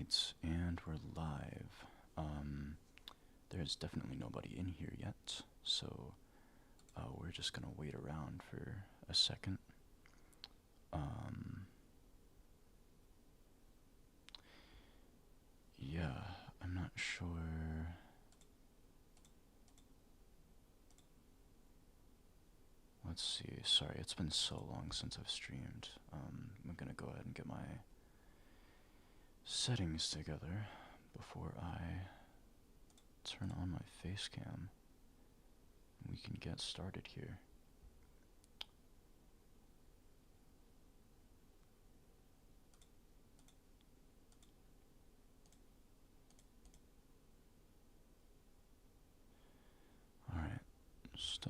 Alright, and we're live. There's definitely nobody in here yet, so we're just gonna wait around for a second. Yeah, I'm not sure. Let's see. Sorry, it's been so long since I've streamed. I'm gonna go ahead and get my settings together before I turn on my face cam. We can get started here. Alright, just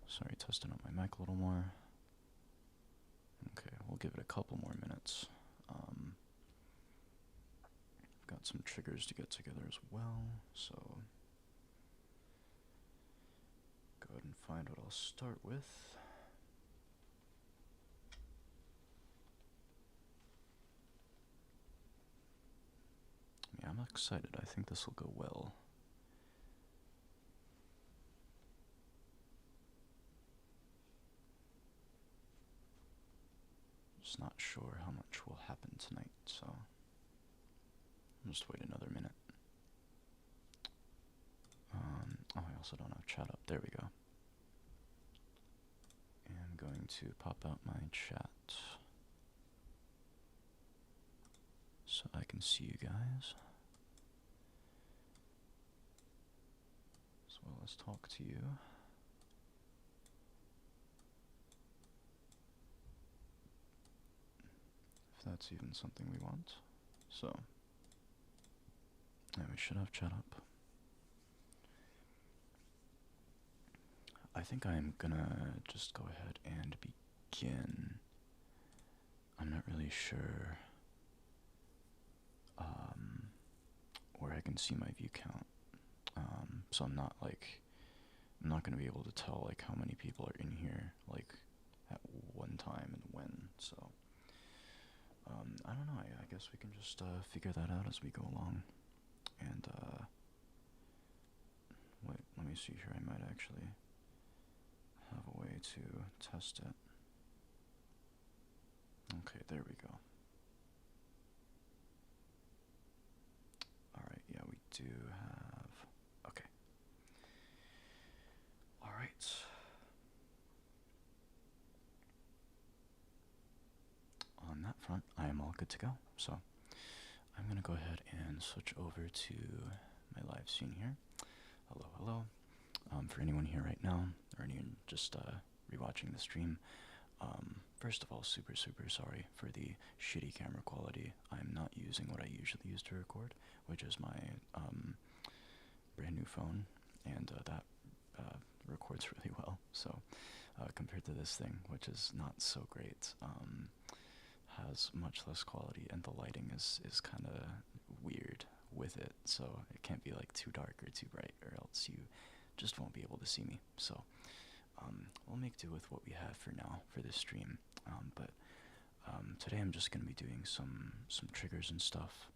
sorry, testing out my mic a little more. Okay, we'll give it a couple more minutes. I've got some triggers to get together as well, so go ahead and find what I'll start with. Yeah, I'm excited. I think this will go well. Just not sure how much will happen tonight, so I'll just wait another minute. Oh, I also don't have chat up. There we go. And I'm going to pop out my chat so I can see you guys, as well as talk to you. If that's even something we want. So, yeah, we should have chat up. I think I'm gonna just go ahead and begin. I'm not really sure where I can see my view count. So I'm not gonna be able to tell like how many people are in here like at one time and when. So I don't know. I guess we can just figure that out as we go along. And wait, let me see here. I might actually have a way to test it. Okay, there we go. Alright, yeah, we do have... Okay. Alright. On that front, I am all good to go. So, I'm going to go ahead and switch over to my live scene here. Hello, hello. For anyone here right now, or anyone just rewatching the stream, first of all, super sorry for the shitty camera quality. I'm not using what I usually use to record, which is my brand new phone, and that records really well. So compared to this thing, which is not so great, has much less quality, and the lighting is kind of weird with it, so it can't be like too dark or too bright, or else you just won't be able to see me. So we'll make do with what we have for now for this stream. But today I'm just gonna be doing some triggers and stuff.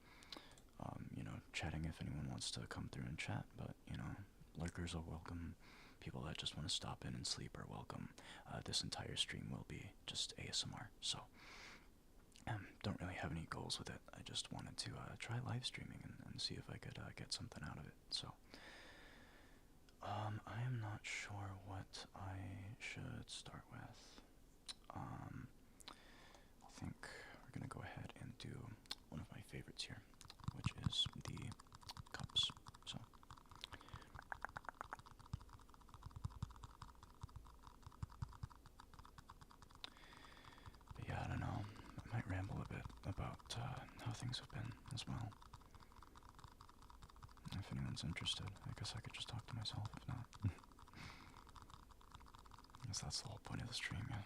You know, chatting if anyone wants to come through and chat. But you know, lurkers are welcome. People that just want to stop in and sleep are welcome. This entire stream will be just ASMR. So don't really have any goals with it. I just wanted to try live streaming and see if I could get something out of it. So. I am not sure what I should start with. I think we're gonna go ahead and do one of my favorites here, which is the cups. So, but yeah, I don't know. I might ramble a bit about how things have been as well. If anyone's interested, I guess I could just talk to myself. If not, I guess that's the whole point of the stream, yeah.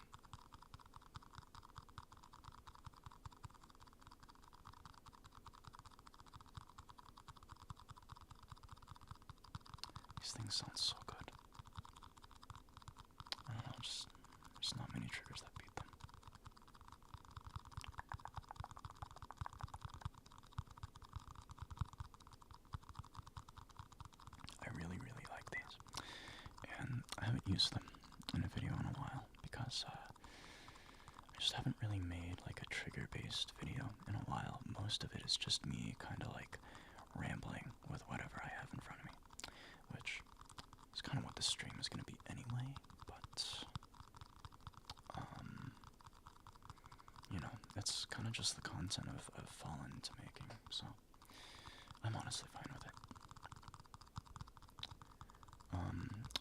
These things sound so good. I don't know, just there's not many triggers that beat them. I haven't used them in a video in a while because I just haven't really made like a trigger-based video in a while. Most of it is just me kind of like rambling with whatever I have in front of me, which is kind of what this stream is going to be anyway, but you know, it's kind of just the content I've fallen into making, so I'm honestly fine with it.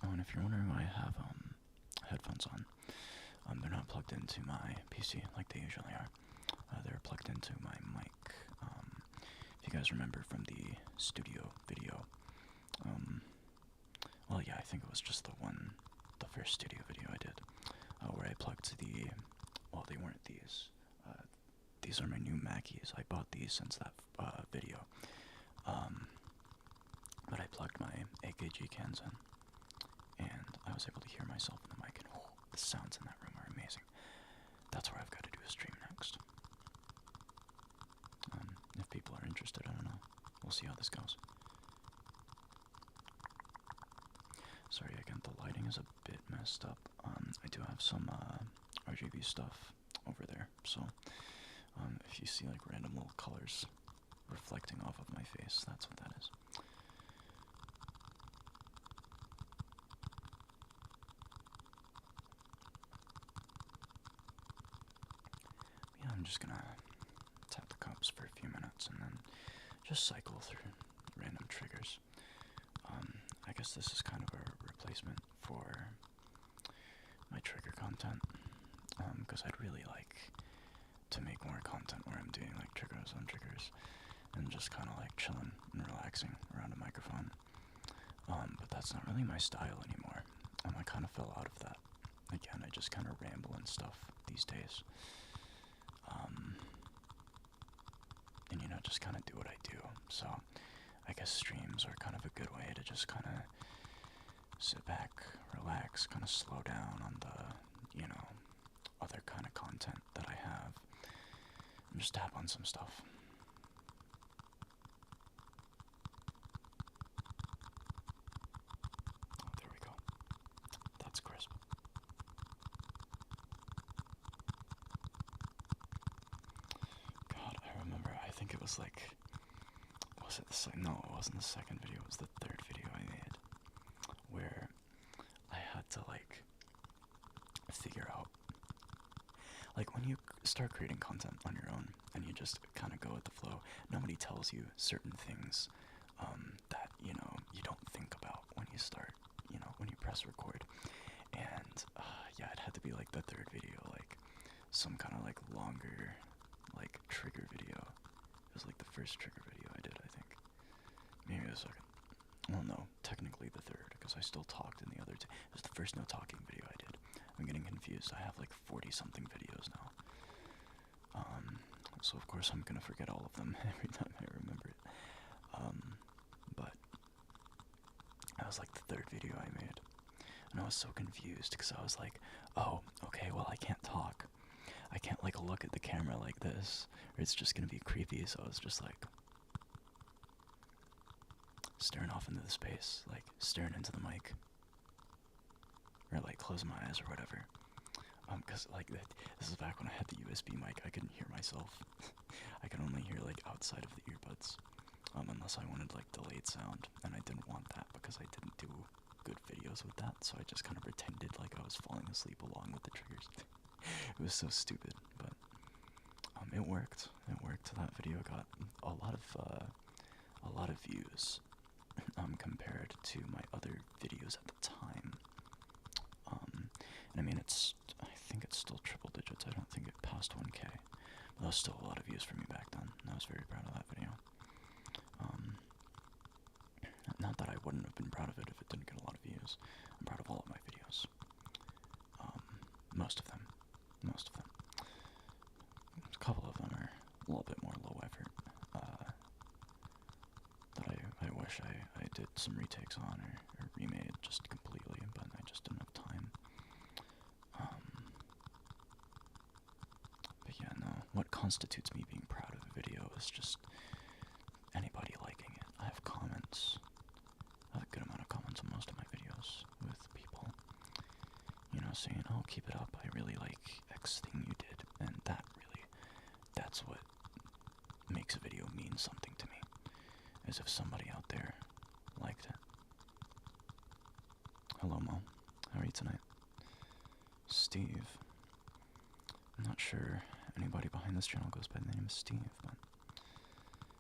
Oh, and if you're wondering why I have headphones on, they're not plugged into my PC like they usually are. They're plugged into my mic. If you guys remember from the studio video, well, yeah, I think it was just the first studio video I did, where I plugged well, they weren't these. These are my new Mackies. I bought these since that video. But I plugged my AKG cans in, and I was able to hear myself in the mic, and the sounds in that room are amazing. That's where I've got to do a stream next. If people are interested, I don't know. We'll see how this goes. Sorry again, the lighting is a bit messed up. I do have some RGB stuff over there, so if you see like random little colors reflecting off of my face, that's what that is. Yeah, I'm just gonna tap the cups for a few minutes and then just cycle through random triggers. I guess this is kind of a replacement for my trigger content, because I'd really like to make more content where I'm doing like triggers on triggers and just kind of like chilling and relaxing around a microphone. But that's not really my style anymore. I kind of fell out of that. Again, I just kind of ramble and stuff these days. And you know, just kind of do what I do. So I guess streams are kind of a good way to just kind of sit back, relax, kind of slow down on the, you know, other kind of content that I have, and just tap on some stuff. Oh, there we go. That's crisp. God, I remember, I think it was like, was it the second? No, it wasn't the second video, it was the third video I made, where I had to like figure out, like when you start creating content on your own and you just kind of go with the flow, nobody tells you certain things that, you know, you don't think about when you start, you know, when you press record. And yeah, it had to be like the third video, like some kind of like longer like trigger video. It was like the first trigger video I did, I think. Maybe the second. Well, no, technically the third, because I still talked in the other two. It was the first no talking video I did. I'm getting confused. I have like 40-something videos now. So of course I'm gonna forget all of them every time I remember it. But that was like the third video I made. And I was so confused, because I was like, oh, okay, well I can't talk. I can't like look at the camera like this, or it's just gonna be creepy, so I was just like staring off into the space, like staring into the mic, or like closing my eyes or whatever. Because like this is back when I had the USB mic, I couldn't hear myself. I could only hear like outside of the earbuds, unless I wanted like delayed sound, and I didn't want that because I didn't do good videos with that, so I just kind of pretended like I was falling asleep along with the triggers. It was so stupid, but it worked. It worked. That video got a lot of views compared to my other videos at the time. And I mean, I think it's still triple digits. I don't think it passed 1K, but that was still a lot of views for me back then, and I was very proud of that video. Not that I wouldn't have been proud of it if it didn't get a lot of views. I'm proud of all of my videos. Most of them. A couple of them are a little bit more low effort, that I wish I did some retakes on or remade just completely, but I just didn't have time. But yeah, no, what constitutes me being proud of a video is just anybody liking it. I have comments. I have a good amount of comments on most of my videos with people saying, "Oh, keep it up. I really like X thing you did," and that's what makes a video mean something to me. As if somebody out there liked it. Hello, Mo. How are you tonight? Steve. I'm not sure anybody behind this channel goes by the name of Steve, but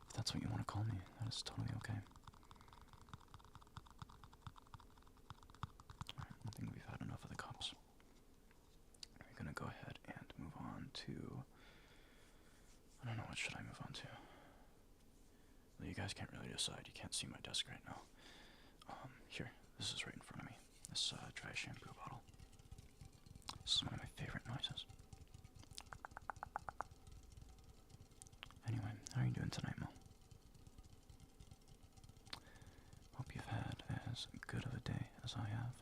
if that's what you want to call me, that is totally okay. Alright, I think we've had enough of the cups. We're gonna go ahead and move on to... I don't know, what should I move on to? Well, you guys can't really decide. You can't see my desk right now. Here, this is right in front of me. This dry shampoo bottle. This is one of my favorite noises. Anyway, how are you doing tonight, Mo? Hope you've had as good of a day as I have.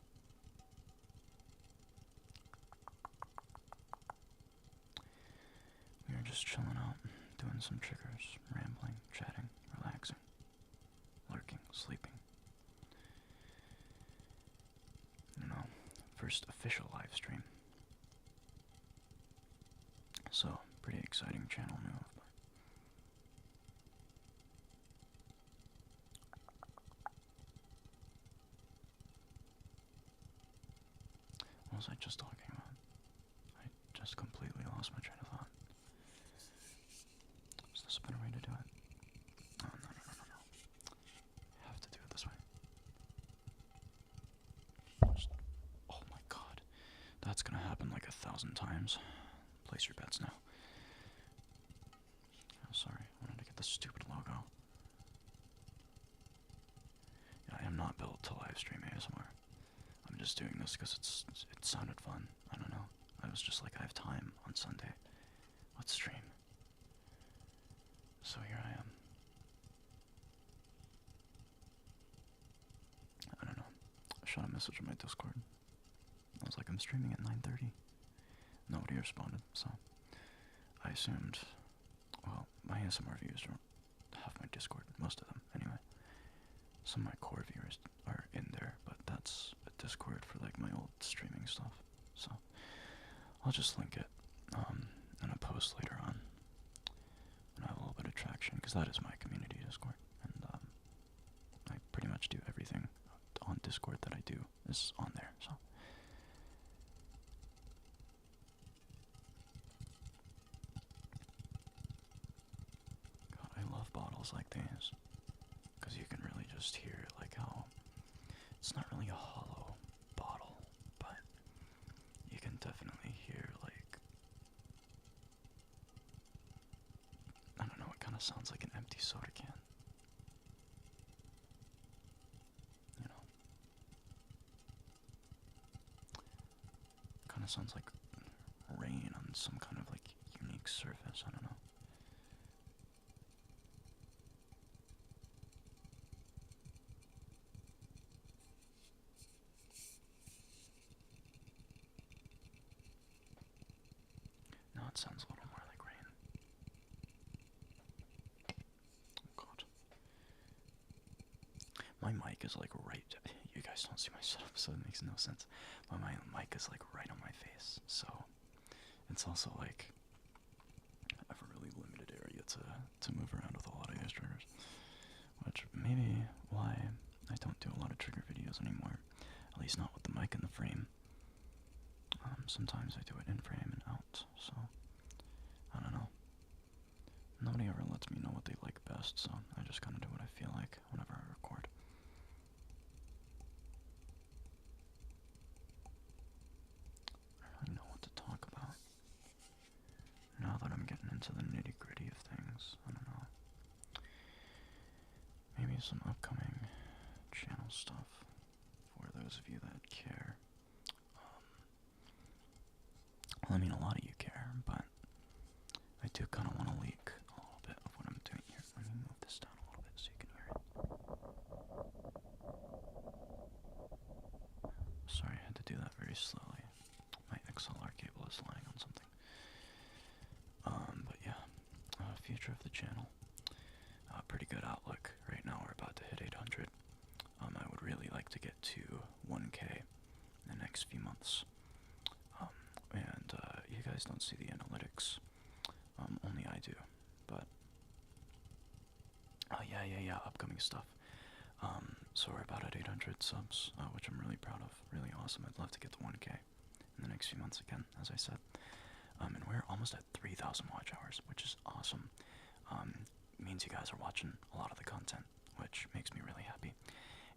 We are just chilling out, doing some triggers, rambling, chatting, relaxing, lurking, sleeping. You know, first official live stream. So, pretty exciting channel move. What was I just talking about? I just completely lost my train of thought. Is this a better way to do it? No. I have to do it this way. Oh my god. That's gonna happen like 1,000 times. Place your bets now. Oh, sorry, I wanted to get the stupid logo. Yeah, I am not built to live stream ASMR. I'm just doing this because it sounded fun. I don't know. I was just like, I have time on Sunday. Let's stream. So here I am. I don't know. I shot a message on my Discord. I was like, I'm streaming at 9:30. Nobody responded, so I assumed, well, my ASMR viewers don't have my Discord, most of them, anyway. Some of my core viewers are in there, but that's a Discord for like my old streaming stuff. So I'll just link it in a post later on when I have a little bit of traction, because that is my community Discord, and I pretty much do everything on Discord that I do is on there. So God, I love bottles like these, because you can really just hear like how it's not really a hollow bottle, but you can definitely hear like, I don't know, it kind of sounds like an empty soda can. You know? Kind of sounds like rain on some kind of like unique surface, I don't know. Now it sounds a little more like rain. Oh god. My mic is like right, you guys don't see my setup, so it makes no sense. But my mic is like right on my face, so it's also like I have a really limited area to move around with a lot of these triggers, which maybe why I don't do a lot of trigger videos anymore, at least not with the mic in the frame. Sometimes I do it in frame and out, so I don't know. Nobody ever lets me know what they like best, so I just kind of do what I feel like whenever I record. I don't really know what to talk about. Now that I'm getting into the nitty-gritty of things, I don't know. Maybe some upcoming channel stuff for those of you that care. Well, I mean, a lot of you care, but I do kind of want to leak a little bit of what I'm doing here. Let me move this down a little bit so you can hear it. Sorry, I had to do that very slowly. My XLR cable is lying on something. But yeah, future of the channel. Pretty good outlook. Right now we're about to hit 800. I would really like to get to 1K in the next few months. guys don't see the analytics. Only I do. But oh yeah, upcoming stuff. So we're about at 800 subs, which I'm really proud of. Really awesome. I'd love to get to 1K in the next few months again, as I said. And we're almost at 3,000 watch hours, which is awesome. Means you guys are watching a lot of the content, which makes me really happy.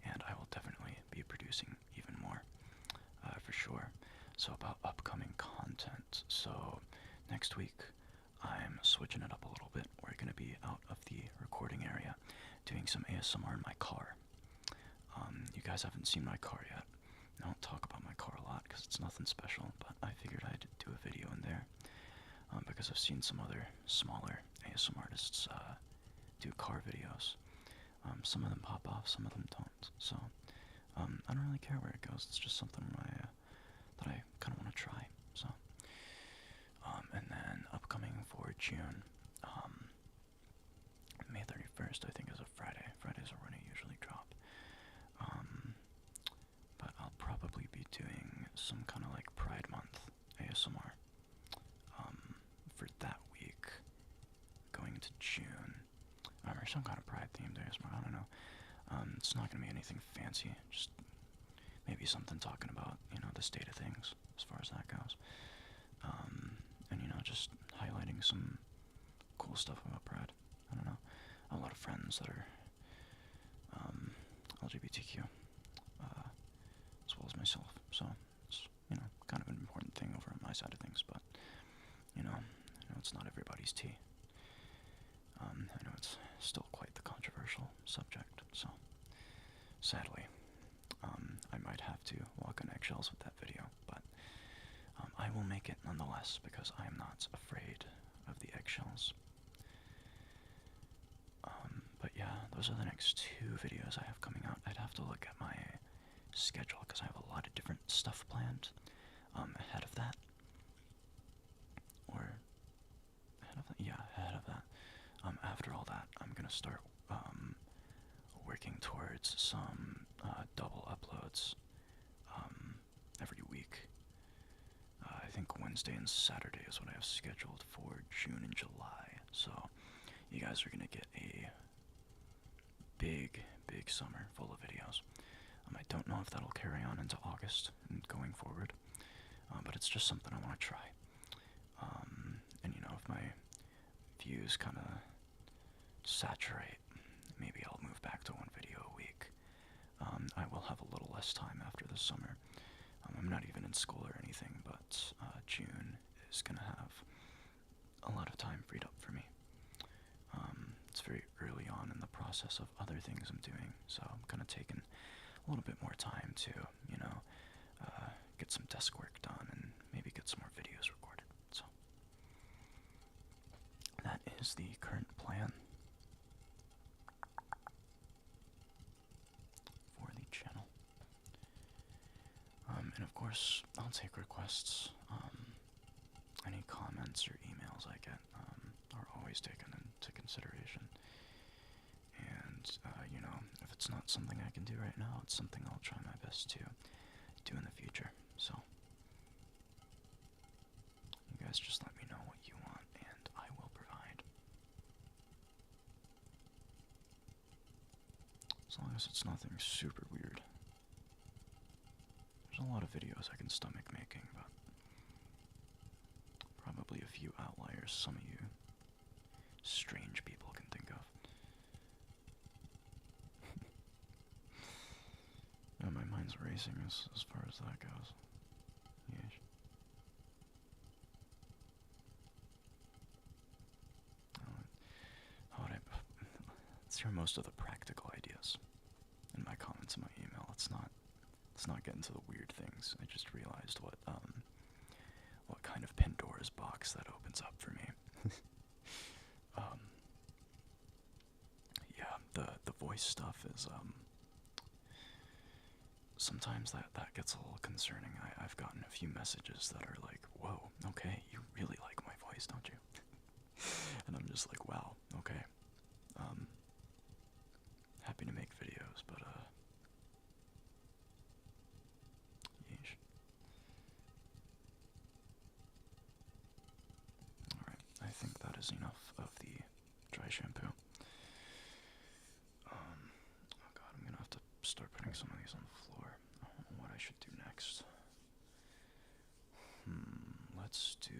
And I will definitely be producing even more, for sure. So about upcoming content. So next week, I'm switching it up a little bit. We're going to be out of the recording area doing some ASMR in my car. You guys haven't seen my car yet. I don't talk about my car a lot because it's nothing special, but I figured I'd do a video in there because I've seen some other smaller ASMR artists do car videos. Some of them pop off, some of them don't. So I don't really care where it goes. It's just something that I kind of want to try. So and then upcoming for June, May 31st I think is a Friday. Fridays are when I usually drop. But I'll probably be doing some kind of like Pride Month ASMR for that week, going into June, or some kind of Pride themed ASMR. I don't know. It's not gonna be anything fancy. Just maybe something talking about the state of things as far as that goes, and just highlighting some cool stuff about Pride. I don't know. I have a lot of friends that are LGBTQ, as well as myself. So it's kind of an important thing over on my side of things. But I know it's not everybody's tea. I know it's still quite the controversial subject. So sadly, I might have to walk on eggshells with that video, but I will make it nonetheless because I am not afraid of the eggshells. But yeah, those are the next 2 videos I have coming out. I'd have to look at my schedule because I have a lot of different stuff planned ahead of that. Or ahead of that? Yeah, ahead of that. After all that, I'm gonna start working towards some double uploads every week. I think Wednesday and Saturday is what I have scheduled for June and July. So you guys are gonna get a big summer full of videos. I don't know if that'll carry on into August and going forward, but it's just something I want to try. And if my views kind of saturate, maybe I'll move back to 1 video a week. I will have a little less time after the summer. I'm not even in school or anything, but June is going to have a lot of time freed up for me. It's very early on in the process of other things I'm doing, so I'm kind of taking a little bit more time to, get some desk work done and maybe get some more videos recorded. So that is the current plan for the channel. And of course, I'll take requests. Any comments or emails I get are always taken into consideration. And, if it's not something I can do right now, it's something I'll try my best to do in the future. So, you guys just let me know what you want, and I will provide. As long as it's nothing super weird. There's a lot of videos I can stomach making, but probably a few outliers some of you strange people can think of. Yeah, my mind's racing as far as that goes. Yeesh. Let's hear most of the practical ideas in my comments in my email. Let's not get into the weird things. I just realized what kind of Pandora's box that opens up for me. Yeah, the voice stuff is sometimes that gets a little concerning. I've gotten a few messages that are like, "Whoa, okay, you really like my voice, don't you?" And I'm just like, "Wow, okay." Happy to make videos, but yeesh. is enough of the dry shampoo. Oh god, I'm gonna have to start putting some of these on the floor. I don't know what I should do next. Let's do...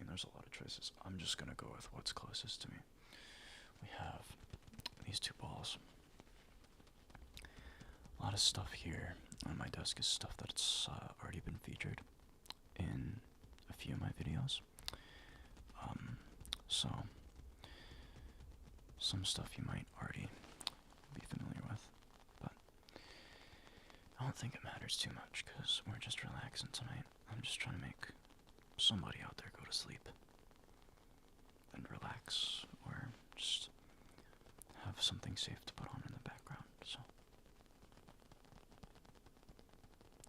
there's a lot of choices. I'm just gonna go with what's closest to me. We have these two balls. A lot of stuff here on my desk is stuff that's already been featured in a few of my videos. So, some stuff you might already be familiar with, but I don't think it matters too much because we're just relaxing tonight. I'm just trying to make somebody out there go to sleep and relax, or just have something safe to put on in the background, so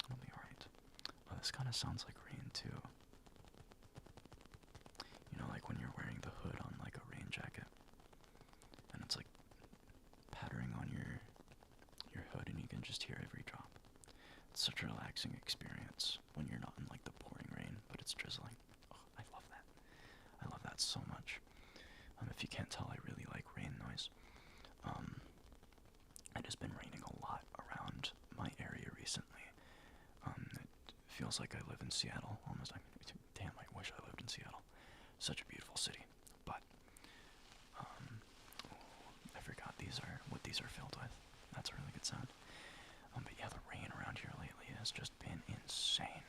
it'll be alright. Oh, this kind of sounds like rain too. You know, like when you're wearing the hood on like a rain jacket, and it's like pattering on your hood and you can just hear every drop. It's such a relaxing experience when you're not in like the pouring rain, but it's drizzling. Oh, I love that. I love that so much. If you can't tell, I really like rain noise. It has been raining a lot around my area recently. It feels like I live in Seattle almost. Damn, I wish I lived in Seattle. Such a beautiful city. But I forgot what these are filled with. That's a really good sound. But yeah, the rain around here lately has just been insane.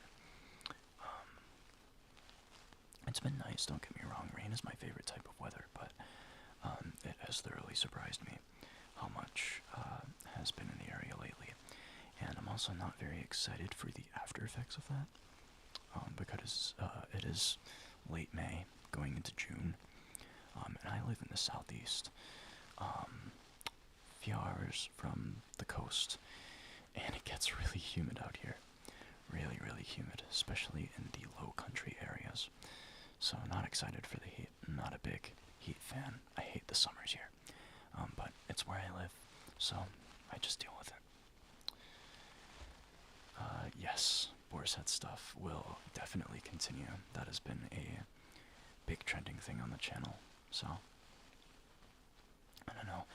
It's been nice, don't get me wrong. Rain is my favorite type of weather, but it has thoroughly surprised me how much has been in the area lately. And I'm also not very excited for the after effects of that, because it is late May, going into June, and I live in the southeast, a few hours from the coast, and it gets really humid out here. Really, really humid, especially in the low country areas. So not excited for the heat. Not a big heat fan. I hate the summers here. But it's where I live, so I just deal with it. Yes, Boar's Head stuff will definitely continue. That has been a big trending thing on the channel, so I don't know.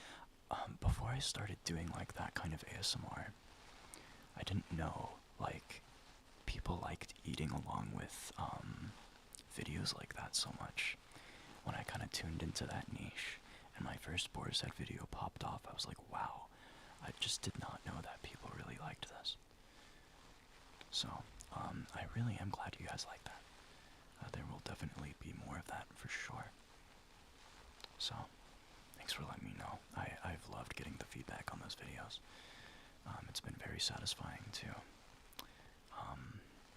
Before I started doing like that kind of ASMR, I didn't know like people liked eating along with videos like that so much. When I kind of tuned into that niche and my first Boar's Head video popped off, I was like, wow, I just did not know that people really liked this. So I really am glad you guys like that. There will definitely be more of that for sure. So thanks for letting me know. I've loved getting the feedback on those videos. It's been very satisfying to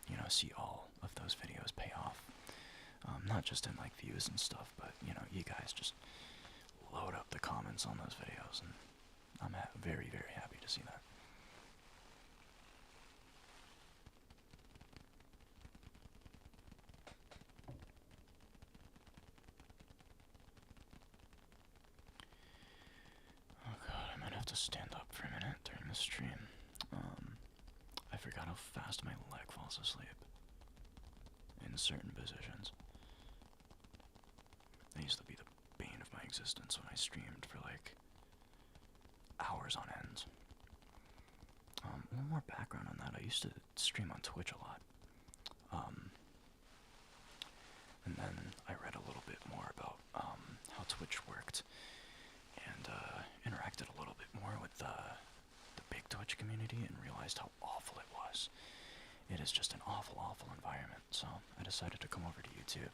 you know, see all of those videos pay off. Not just in like views and stuff, but you know, you guys just load up the comments on those videos, and I'm very, very happy to see that. Oh god, I might have to stand up for a minute during the stream. I forgot how fast my leg falls asleep in certain positions. That used to be the bane of my existence when I streamed for like hours on end. A little more background on that. I used to stream on Twitch a lot. And then I read a little bit more about how Twitch worked, and interacted a little bit more with the big Twitch community, and realized how awful it was. It is just an awful, awful environment. So I decided to come over to YouTube,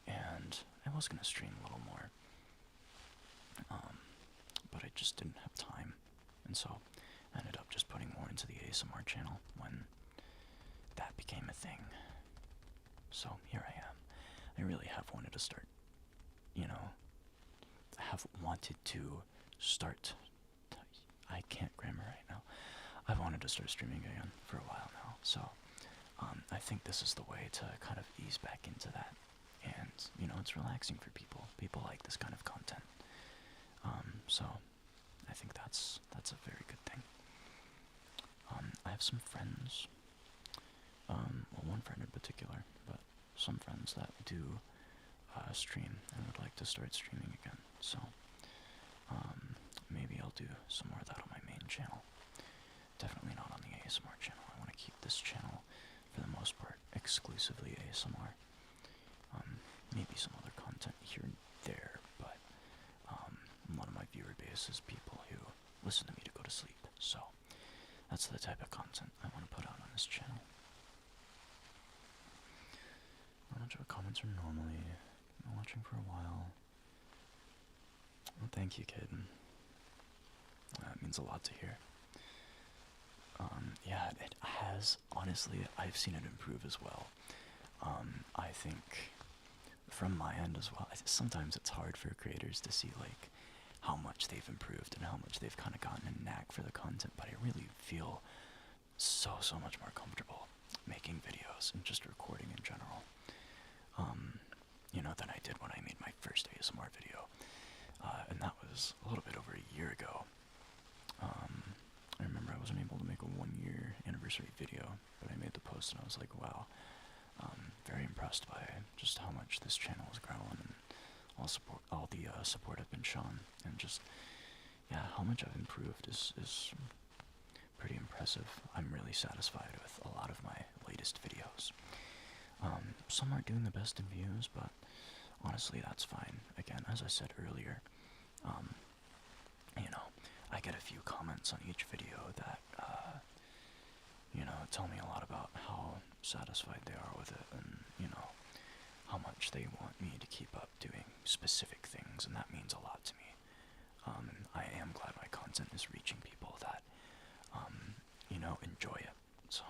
and I was gonna stream a little more, but I just didn't have time, and so I ended up just putting more into the ASMR channel when that became a thing. So here I am. I really have wanted to start, you know, have wanted to start, I can't grammar right now. I've wanted to start streaming again for a while now, so I think this is the way to kind of ease back into that. And, you know, it's relaxing for people. People like this kind of content. So I think that's a very good thing. I have some friends, well, one friend in particular, but some friends that do stream and would like to start streaming again. So maybe I'll do some more of that on my main channel. Definitely not on the ASMR channel. I want to keep this channel, for the most part, exclusively ASMR. Maybe some other content here and there, but a lot of my viewer base is people who listen to me to go to sleep. So that's the type of content I want to put out on this channel. Not much of comments are normally. Been watching for a while. Well, thank you, kid. That means a lot to hear. Yeah, it has. Honestly, I've seen it improve as well. I think from my end as well, sometimes it's hard for creators to see like how much they've improved and how much they've kind of gotten a knack for the content, but I really feel so much more comfortable making videos and just recording in general, than I did when I made my first ASMR video, and that was a little bit over a year ago. I remember I wasn't able to make a 1-year anniversary video, but I made the post and I was like, wow, very impressed by just how much this channel has grown and all the support I've been shown, and just, yeah, how much I've improved is pretty impressive. I'm really satisfied with a lot of my latest videos. Some aren't doing the best in views, but honestly, that's fine. Again, as I said earlier, I get a few comments on each video that, tell me a lot about how satisfied they are with it, and, how much they want me to keep up doing specific things, and that means a lot to me. And I am glad my content is reaching people that, enjoy it. So,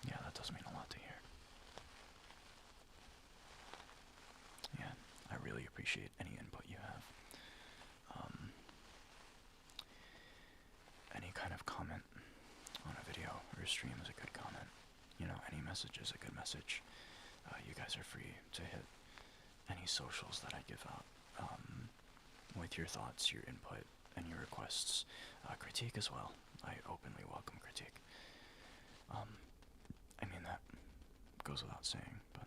yeah, that does mean a lot to hear. Yeah, I really appreciate any input you have. Any kind of comment on a video or a stream is a good comment. Any message is a good message. You guys are free to hit any socials that I give out with your thoughts, your input, and your requests. Critique as well. I openly welcome critique. I mean, that goes without saying, but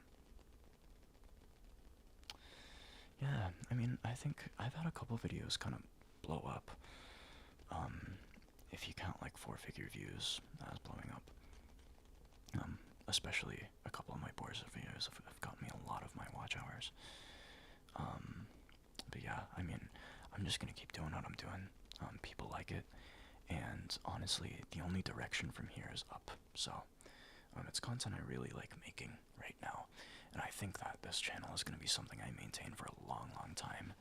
yeah, I mean, I think I've had a couple videos kind of blow up. If you count like 4-figure views as blowing up. Especially a couple of my Boar's videos have gotten me a lot of my watch hours. But yeah, I mean, I'm just gonna keep doing what I'm doing. People like it, and honestly, the only direction from here is up. So, it's content I really like making right now, and I think that this channel is gonna be something I maintain for a long time.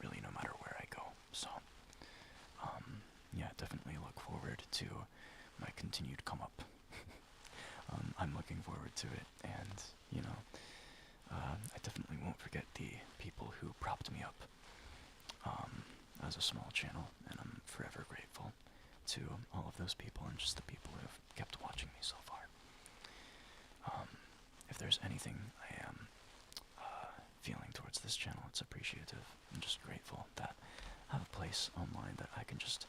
Really, no matter where I go. So, yeah, definitely look forward to my continued come up. I'm looking forward to it, and, I definitely won't forget the people who propped me up as a small channel, and I'm forever grateful to all of those people and just the people who have kept watching me so far. If there's anything I am feeling towards this channel, it's appreciative. I'm just grateful that I have a place online that I can just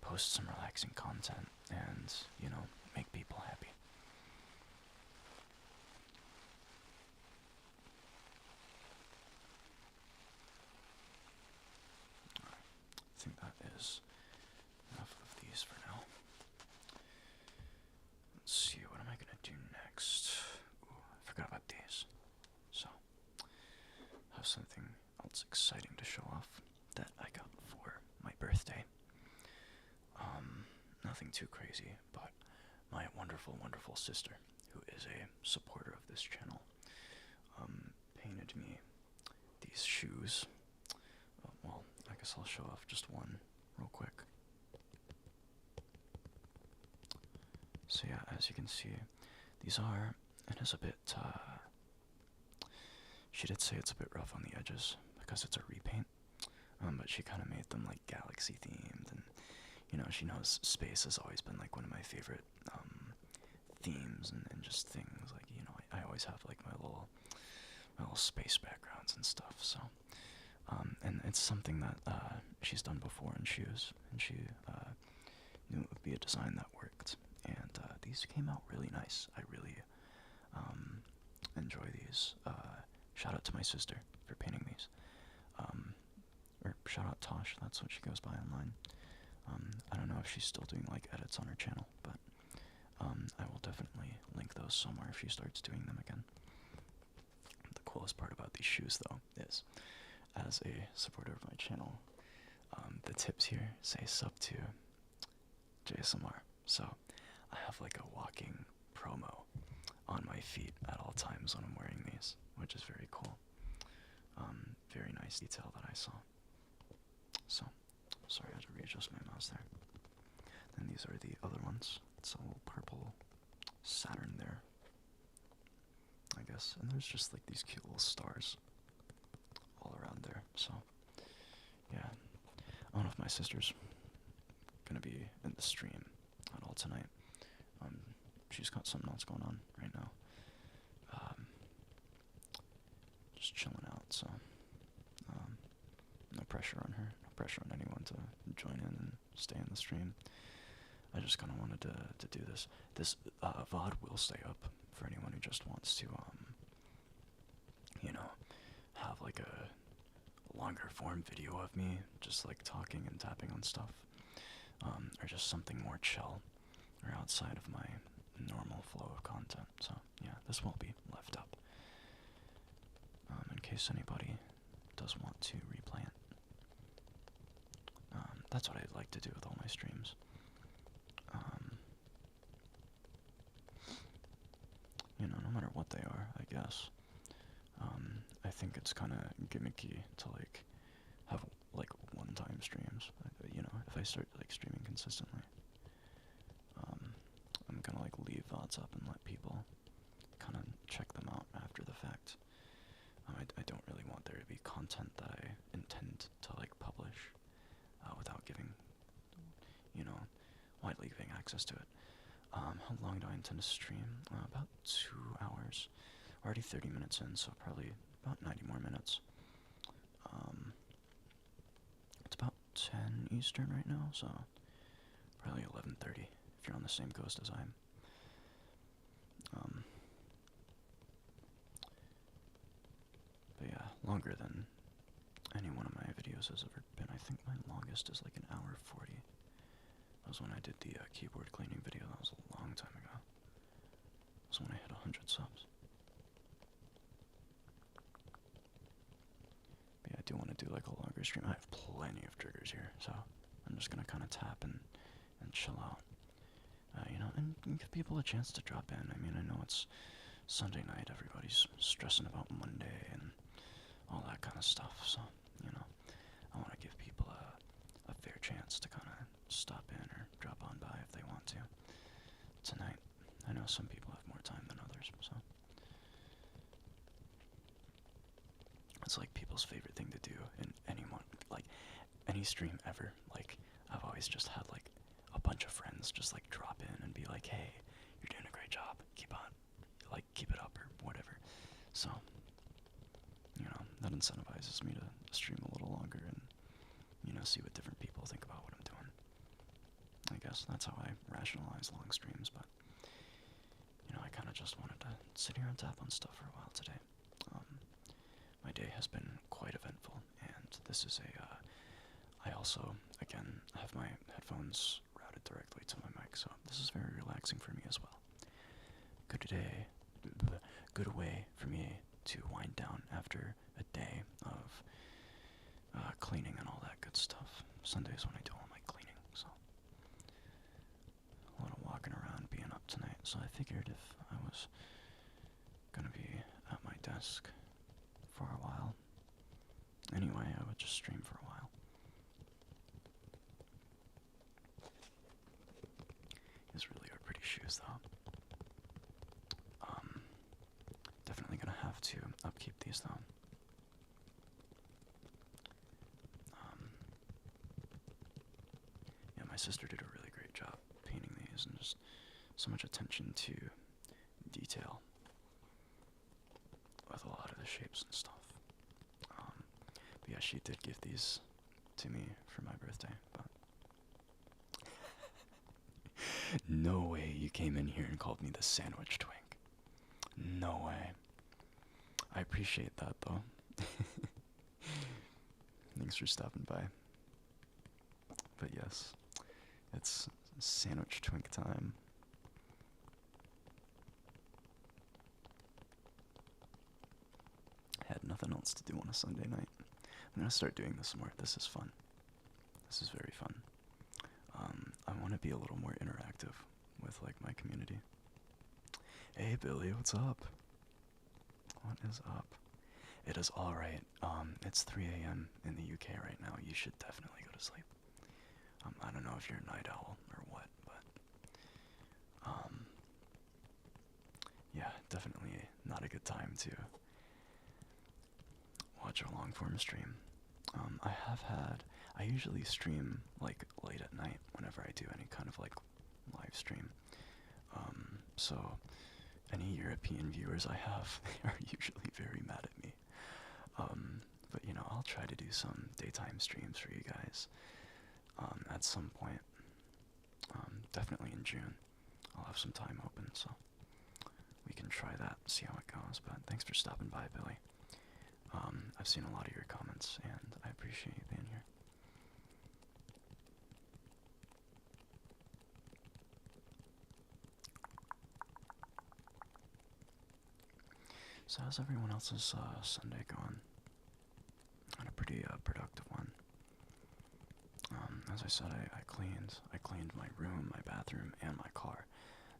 post some relaxing content and, make people happy. I think that is enough of these for now. Let's see, what am I gonna do next? Ooh, I forgot about these. So, I have something else exciting to show off that I got for my birthday. Nothing too crazy, but my wonderful sister, who is a supporter of this channel, painted me these shoes. Well, I guess I'll show off just one real quick. So yeah, as you can see, these are, it is a bit, she did say it's a bit rough on the edges because it's a repaint, but she kind of made them like galaxy themed, and she knows space has always been like one of my favorite themes and just things, like, I always have like my little space backgrounds and stuff. So and it's something that she's done before in shoes, and she knew it would be a design that worked. And these came out really nice. I really enjoy these. Shout out to my sister for painting these. Or shout out Tosh, that's what she goes by online. I don't know if she's still doing like edits on her channel, but I will definitely link those somewhere if she starts doing them again. The coolest part about these shoes, though, is as a supporter of my channel, the tips here say sub to JSMR. So I have like a walking promo on my feet at all times when I'm wearing these, which is very cool. Very nice detail that I saw. So, sorry, I had to readjust my mouse there. Then these are the other ones. It's a little purple Saturn there, I guess. And there's just like these cute little stars all around there. So, yeah. I don't know if my sister's gonna be in the stream at all tonight. She's got something else going on right now. Just chilling out, so no pressure on her, no pressure on anyone to join in and stay in the stream. I just kind of wanted to do this. This VOD will stay up for anyone who just wants to, you know, have like a longer form video of me just like talking and tapping on stuff, or just something more chill or outside of my normal flow of content. So yeah, this will be left up in case anybody does want to replay it. That's what I'd like to do with all my streams. You know, no matter what they are, I guess. I think it's kind of gimmicky to like have like one-time streams. You know, if I start like streaming consistently, I'm gonna like leave VODs up and let people kind of check them out after the fact. I don't really want there to be content that I intend to like publish without giving, you know, widely giving access to it. How long do I intend to stream? About 2 hours. Already 30 minutes in, so probably about 90 more minutes. It's about 10 Eastern right now, so probably 11:30 if you're on the same coast as I am. But yeah, longer than any one of my videos has ever been. I think my longest is like 1 hour 40. That was when I did the keyboard cleaning video. That was a long time ago. That was when I hit 100 subs. But yeah, I do want to do like a longer stream. I have plenty of triggers here, so I'm just gonna kind of tap and chill out. You know, and give people a chance to drop in. I mean, I know it's Sunday night, everybody's stressing about Monday and all that kind of stuff, so, you know, I want to give people a fair chance to kind of stop in or drop on by if they want to tonight. I know some people have more time than others, so it's like people's favorite thing to do in any stream ever. Like, I've always just had like a bunch of friends just like drop in and be like, hey, you're doing a great job, keep on, like, keep it up or whatever. So, you know, that incentivizes me to stream a little longer and, you know, see what different people think about what I'm doing. I guess that's how I rationalize long streams, but, you know, I kind of just wanted to sit here and tap on stuff for a while today. My day has been quite eventful, and this is I also, again, have my headphones routed directly to my mic, so this is very relaxing for me as well. Good way for me to wind down after a day of cleaning and all that good stuff. Sundays when I do all my cleaning, so a lot of walking around, being up tonight, so I figured if I was gonna be at my desk for a while anyway, I would just stream for a while. These really are pretty shoes, though. Definitely gonna have to upkeep these, though. Yeah, my sister did a really great job painting these, and just so much attention to detail with a lot of the shapes and stuff. But yeah, she did give these to me for my birthday, but No way you came in here and called me the sandwich twink. No way. I appreciate that though. Thanks for stopping by. But yes, it's sandwich twink time. Had nothing else to do on a Sunday night. I'm gonna start doing this more. This is fun. This is very fun. I want to be a little more interactive with like my community. Hey Billy, what's up? What is up? It is alright. It's 3 a.m. in the UK right now. You should definitely go to sleep. I don't know if you're a night owl or what, but yeah, definitely not a good time to watch a long form stream. I usually stream like late at night whenever I do any kind of like live stream. So any European viewers I have are usually very mad at me. But you know, I'll try to do some daytime streams for you guys at some point. Definitely in June. I'll have some time open, so we can try that, see how it goes. But thanks for stopping by, Billy. I've seen a lot of your comments, and I appreciate you being here. So how's everyone else's Sunday going? Had a pretty productive one. As I said, I cleaned my room, my bathroom, and my car.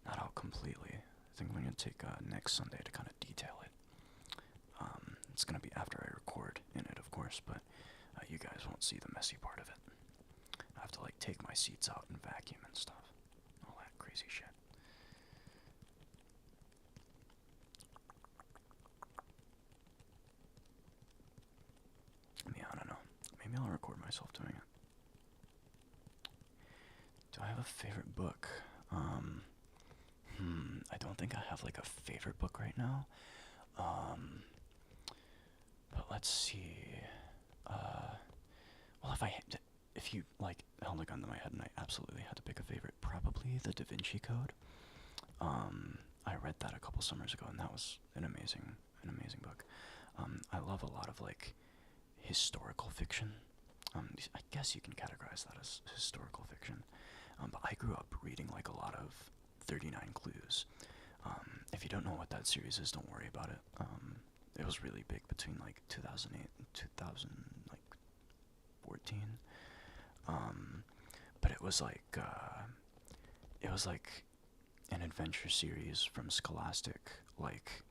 Not out completely. I think I'm gonna take next Sunday to kind of detail it. It's gonna be after I record in it, of course, but you guys won't see the messy part of it. I have to like take my seats out and vacuum and stuff. All that crazy shit. Yeah, I don't know. Maybe I'll record myself doing it. Do I have a favorite book? I don't think I have like a favorite book right now. But let's see. Well, if you like held a gun to my head and I absolutely had to pick a favorite, probably The Da Vinci Code. I read that a couple summers ago, and that was an amazing book. I love a lot of like historical fiction. I guess you can categorize that as historical fiction. But I grew up reading like a lot of 39 Clues. If you don't know what that series is, don't worry about it. It was really big between like 2008 and 2014. But it was like an adventure series from Scholastic, like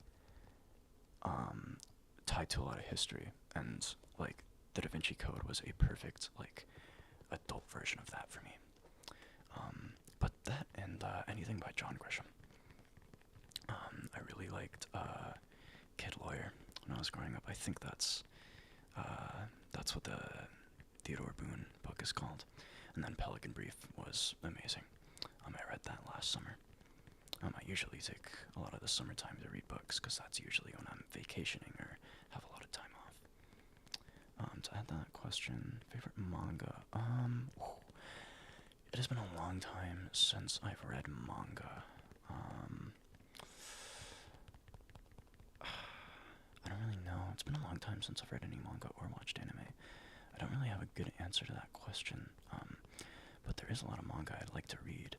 tied to a lot of history, and like the Da Vinci Code was a perfect like adult version of that for me. But that and anything by John Grisham. I really liked Kid Lawyer when I was growing up. I think that's what the Theodore Boone book is called. And then Pelican Brief was amazing. I read that last summer. I usually take a lot of the summertime to read books because that's usually when I'm vacationing or have a lot of time off. To add that question, favorite manga? It has been a long time since I've read manga. I don't really know. It's been a long time since I've read any manga or watched anime. I don't really have a good answer to that question. But there is a lot of manga I'd like to read.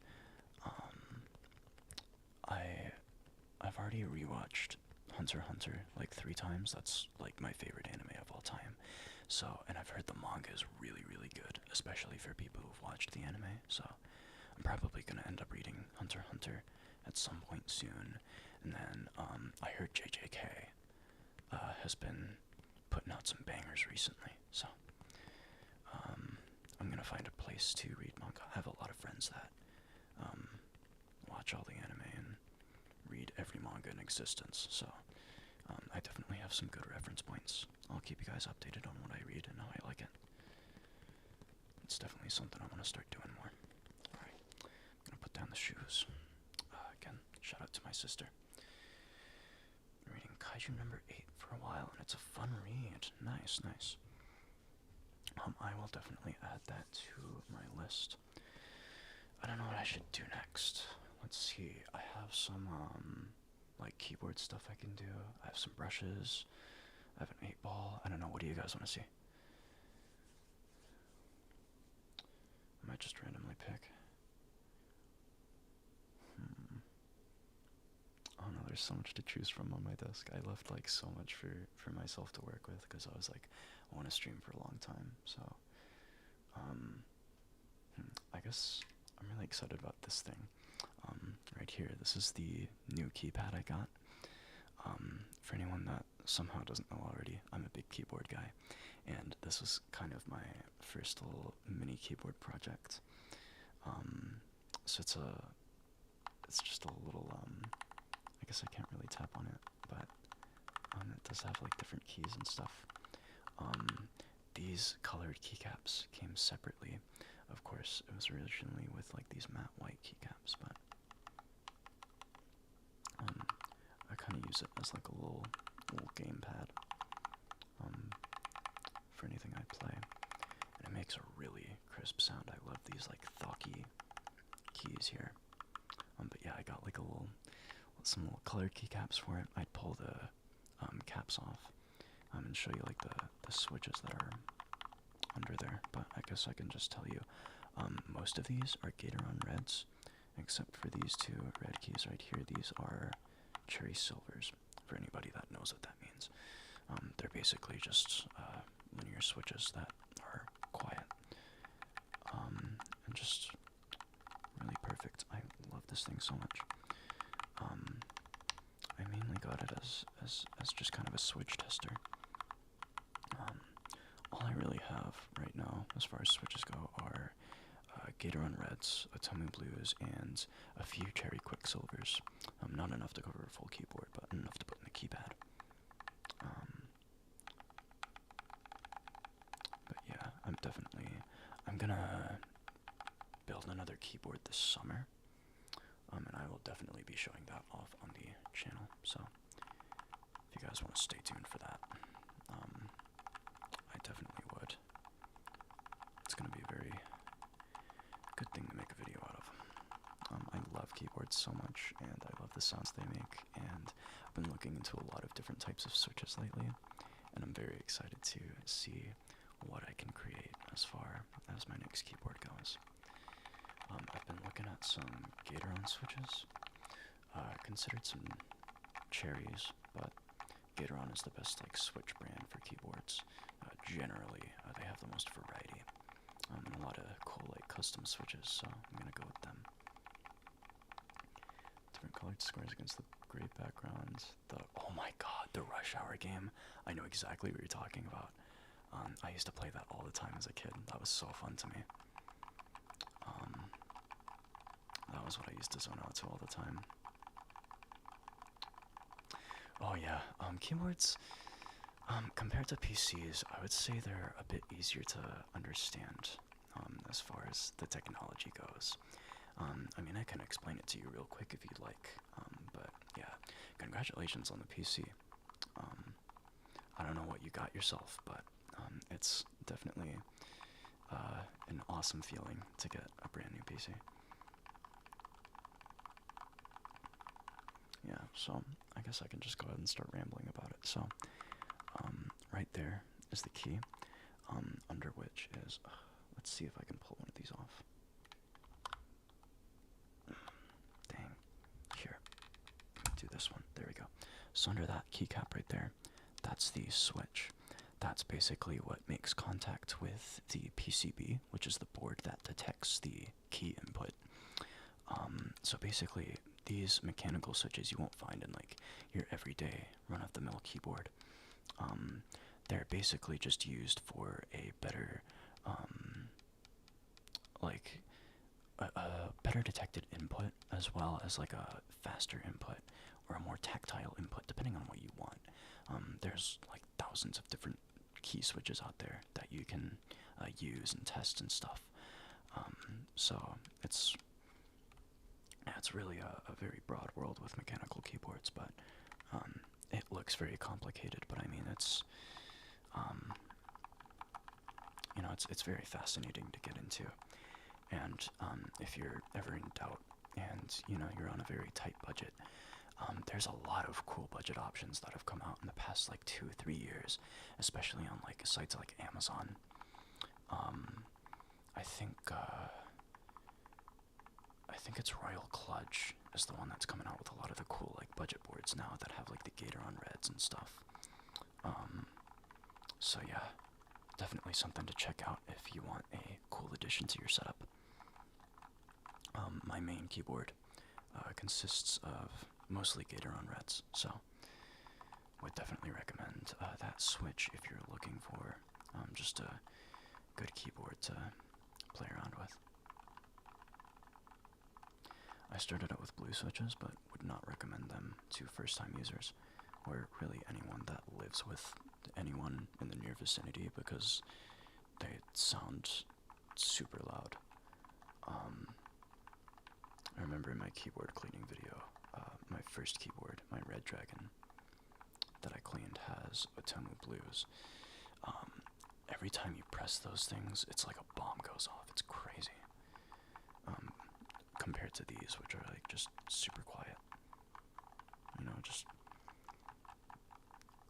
I've already rewatched Hunter x Hunter like 3 times. That's like my favorite anime of all time. So, and I've heard the manga is really, really good, especially for people who've watched the anime. So, I'm probably gonna end up reading Hunter x Hunter at some point soon. And then I heard JJK has been putting out some bangers recently. So, I'm gonna find a place to read manga. I have a lot of friends that watch all the anime and read every manga in existence. So, I definitely have some good reference points. I'll keep you guys updated on what I read and how I like it. It's definitely something I want to start doing more. Alright, I'm gonna put down the shoes. Again, shout out to my sister. Been reading Kaiju number 8 for a while, and it's a fun read. Nice, nice. I will definitely add that to my list. I don't know what I should do next. Let's see. I have some like keyboard stuff I can do. I have some brushes. I have an 8-ball. I don't know. What do you guys want to see? I might just randomly pick. Oh no, there's so much to choose from on my desk. I left like so much for myself to work with because I was like, I want to stream for a long time. So, I guess I'm really excited about this thing. Right here, this is the new keypad I got. For anyone that somehow doesn't know already, I'm a big keyboard guy, and this was kind of my first little mini keyboard project. So it's just a little, I guess I can't really tap on it, but it does have like different keys and stuff. These colored keycaps came separately. Of course, it was originally with like these matte white keycaps, but I kind of use it as like a little gamepad for anything I play, and it makes a really crisp sound. I love these like thocky keys here. But yeah, I got like some little colored keycaps for it. I'd pull the caps off and show you like the switches that are under there. But I guess I can just tell you, most of these are Gatoron reds, except for these two red keys right here. These are cherry silvers, for anybody that knows what that means. They're basically just linear switches that are quiet and just really perfect. I love this thing so much. I mainly got it as just kind of a switch tester. All I really have right now, as far as switches go, are Gatoron Reds, Atomi Blues, and a few Cherry Quicksilvers. Not enough to cover a full keyboard, but enough to put in the keypad. But yeah, I'm gonna build another keyboard this summer, and I will definitely be showing that off on the channel. So if you guys want to stay tuned for that, I definitely would. It's gonna be a very good thing to make a video out of. I love keyboards so much, and I love the sounds they make, and I've been looking into a lot of different types of switches lately, and I'm very excited to see what I can create as far as my next keyboard goes. I've been looking at some Gatoron switches, considered some cherries, but Gatoron is the best like switch brand for keyboards. Generally, they have the most variety, and a lot of cool like custom switches, so I'm gonna go with them. Different colored squares against the gray background. Oh my god, the Rush Hour game. I know exactly what you're talking about. I used to play that all the time as a kid. That was so fun to me. That was what I used to zone out to all the time. Oh yeah, keyboards, compared to PCs, I would say they're a bit easier to understand, as far as the technology goes. I mean, I can explain it to you real quick if you'd like, but yeah, congratulations on the PC. I don't know what you got yourself, but it's definitely an awesome feeling to get a brand new PC. Yeah, so I guess I can just go ahead and start rambling about it. So, right there is the key, under which is, let's see if I can pull one of these off. Dang, here, do this one, there we go. So under that keycap right there, that's the switch. That's basically what makes contact with the PCB, which is the board that detects the key input. So basically, these mechanical switches you won't find in like your everyday run-of-the-mill keyboard. They're basically just used for a better, like a better detected input, as well as like a faster input or a more tactile input, depending on what you want. There's like thousands of different key switches out there that you can use and test and stuff. So it's really a very broad world with mechanical keyboards, but it looks very complicated. But I mean, it's you know, it's very fascinating to get into, And if you're ever in doubt and you're on a very tight budget, there's a lot of cool budget options that have come out in the past like 2-3 years, especially on like sites like Amazon. I think it's Royal Clutch is the one that's coming out with a lot of the cool like budget boards now that have like the Gateron Reds and stuff. So yeah, definitely something to check out if you want a cool addition to your setup. My main keyboard consists of mostly Gateron Reds, so would definitely recommend that switch if you're looking for just a good keyboard to play around with. I started out with blue switches, but would not recommend them to first-time users, or really anyone that lives with anyone in the near vicinity, because they sound super loud. I remember in my keyboard cleaning video, my first keyboard, my Red Dragon, that I cleaned has Otomo Blues. Every time you press those things, it's like a bomb goes off. It's crazy. Compared to these, which are like just super quiet. Just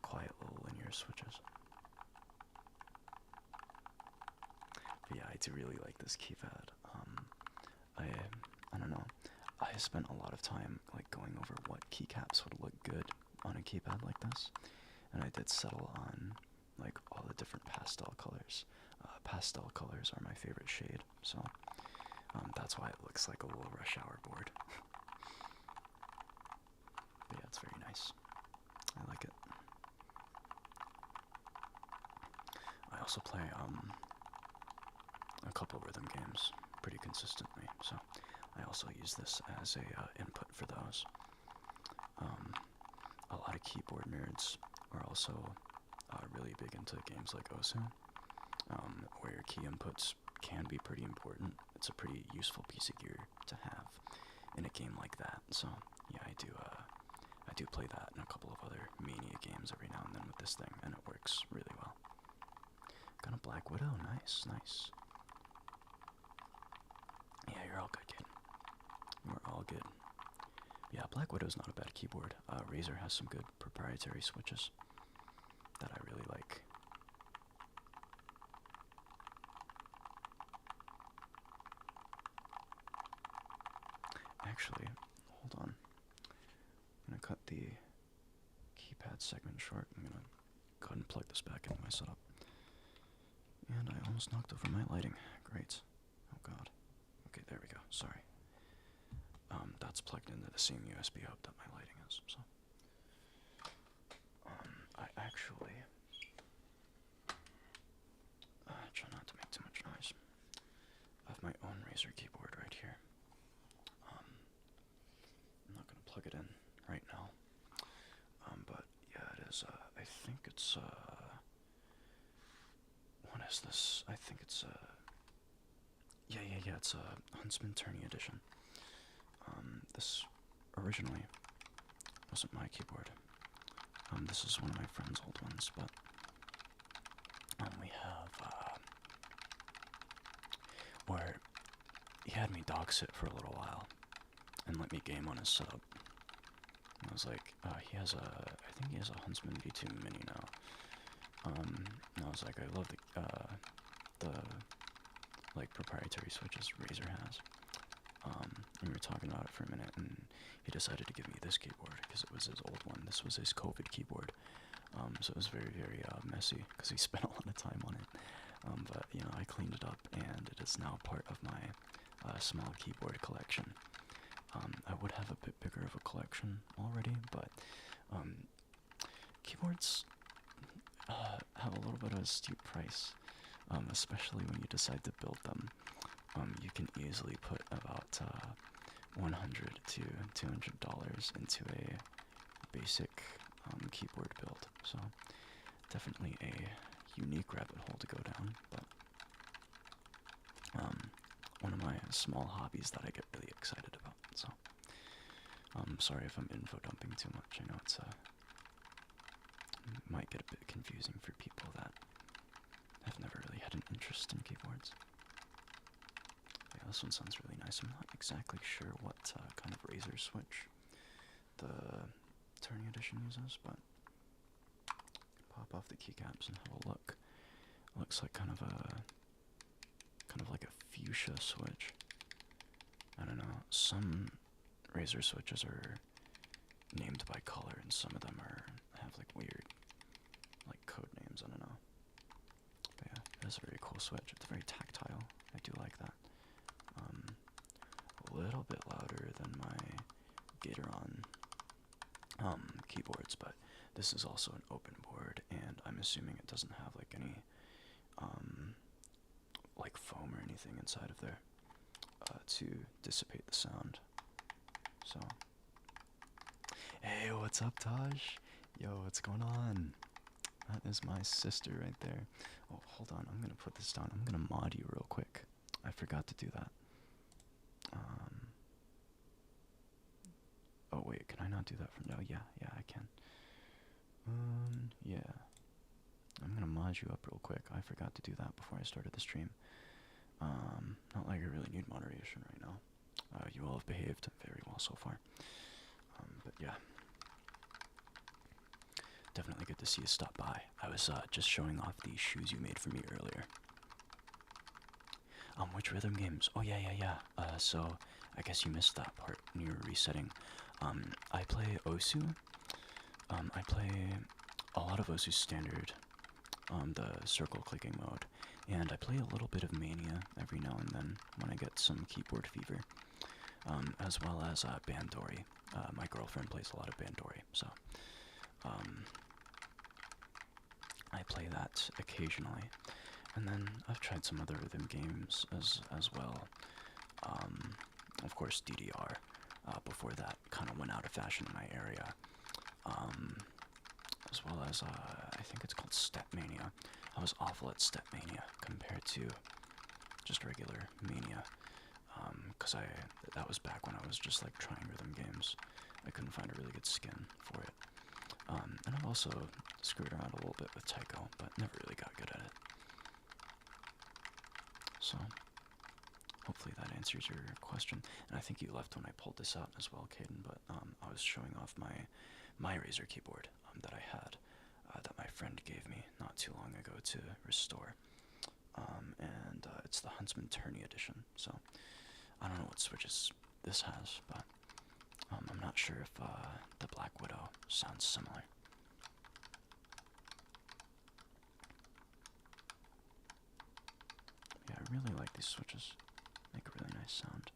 quiet little linear switches. But yeah, I do really like this keypad. I don't know. I spent a lot of time like going over what keycaps would look good on a keypad like this, and I did settle on like all the different pastel colors. Pastel colors are my favorite shade, so that's why it looks like a little rush hour board. But yeah, it's very nice. I like it. I also play a couple rhythm games pretty consistently, so I also use this as a input for those. A lot of keyboard nerds are also really big into games like Osu, where your key inputs can be pretty important. It's a pretty useful piece of gear to have in a game like that. So yeah, I do play that in a couple of other Mania games every now and then with this thing, and it works really well. Got a Black Widow, nice, nice. Yeah, you're all good, kid. You're all good. Yeah, Black Widow's not a bad keyboard. Razer has some good proprietary switches that I really like. Actually, hold on. I'm gonna cut the keypad segment short. I'm gonna go ahead and plug this back into my setup. And I almost knocked over my lighting. Great. Oh god. Okay, there we go. Sorry. That's plugged into the same USB hub that my lighting is, so. I actually try not to make too much noise. I have my own Razer keyboard right here. I'm not gonna plug it in right now. But yeah, it is, I think it's, what is this? I think it's, yeah, it's a Huntsman Tourney edition. This originally wasn't my keyboard. This is one of my friend's old ones, but we have, where he had me dog sit for a little while and let me game on his setup. And I was like, I think he has a Huntsman V2 Mini now. And I was like, I love the like proprietary switches Razer has. And we were talking about it for a minute, and he decided to give me this keyboard because it was his old one. This was his COVID keyboard, so it was very, very messy because he spent a lot of time on it. But I cleaned it up, and it is now part of my small keyboard collection. I would have a bit bigger of a collection already, but keyboards have a little bit of a steep price, especially when you decide to build them. You can easily put about $100 to $200 into a basic keyboard build, so definitely a unique rabbit hole to go down, but one of my small hobbies that I get really excited about. So I'm sorry if I'm info dumping too much. I know it's might get a bit confusing for people that have never really had an interest in keyboards. Yeah, this one sounds really nice. I'm not exactly sure what kind of razor switch the Turning Edition uses, but pop off the keycaps and have a look. Looks like kind of like a fuchsia switch. I don't know. Some razor switches are named by color, and some of them have like weird like code names. I don't know. But yeah, it's a very cool switch. It's very tactile. I do like that. A little bit louder than my Gateron keyboards, but this is also an open board, and I'm assuming it doesn't have like any like foam or anything inside of there to dissipate the sound. So, hey, what's up, Taj? Yo, what's going on? That is my sister right there. Oh, hold on, I'm gonna put this down. I'm gonna mod you real quick. I forgot to do that. Oh wait, can I not do that from now? Yeah, I can. Yeah. I'm gonna mod you up real quick. I forgot to do that before I started the stream. Not like I really need moderation right now. You all have behaved very well so far. But yeah. Definitely good to see you stop by. I was just showing off the shoes you made for me earlier. Which rhythm games? Oh yeah. So I guess you missed that part when you were resetting. I play Osu. I play a lot of Osu Standard, the circle clicking mode, and I play a little bit of Mania every now and then when I get some keyboard fever, as well as Bandori. My girlfriend plays a lot of Bandori, so I play that occasionally. And then I've tried some other rhythm games as well. Of course, DDR. Before that kind of went out of fashion in my area. As well as, I think it's called Step Mania. I was awful at Step Mania compared to just regular Mania. Because that was back when I was just like trying rhythm games. I couldn't find a really good skin for it. And I've also screwed around a little bit with Taiko, but never really got good at it. So, hopefully that answers your question. And I think you left when I pulled this out as well, Caden, but I was showing off my Razer keyboard that I had, that my friend gave me not too long ago to restore. And it's the Huntsman Tourney edition, so I don't know what switches this has, but I'm not sure if the Black Widow sounds similar. Yeah, I really like these switches. Make a really nice sound.